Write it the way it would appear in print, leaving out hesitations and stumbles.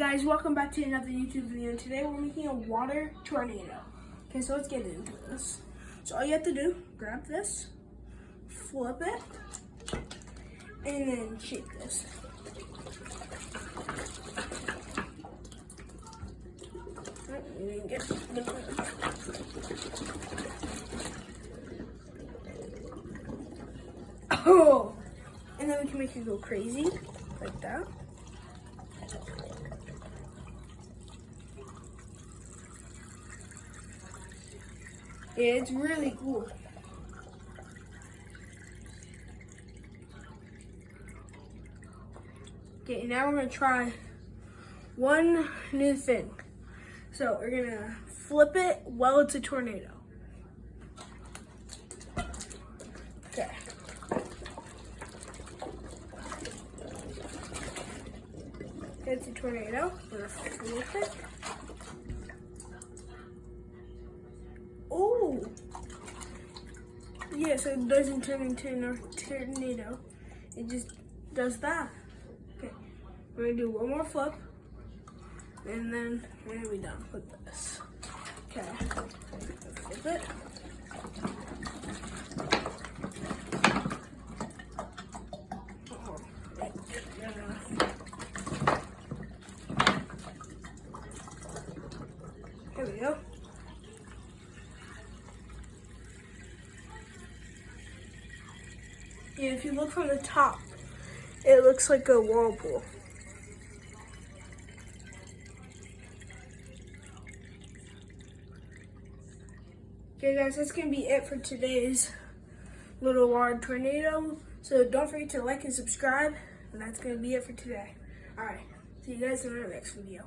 guys, welcome back to another YouTube video. Today we're making a water tornado. Okay, so let's get into this. So all you have to do, grab this, flip it, and then shake this. And then get the oh, and then we can make it go crazy like that. Yeah, it's really cool. Okay, now we're gonna try one new thing. So we're gonna flip it while it's a tornado. Okay. It's a tornado. We're gonna flip it. Oh! Yeah, so it doesn't turn into a tornado. It just does that. Okay, we're gonna do one more flip, and then we're gonna be done with this. Okay, flip it. There we go. Yeah, if you look from the top, it looks like a whirlpool. Okay guys, that's gonna be it for today's little water tornado. So don't forget to like and subscribe, and that's gonna be it for today. Alright, see you guys in our next video.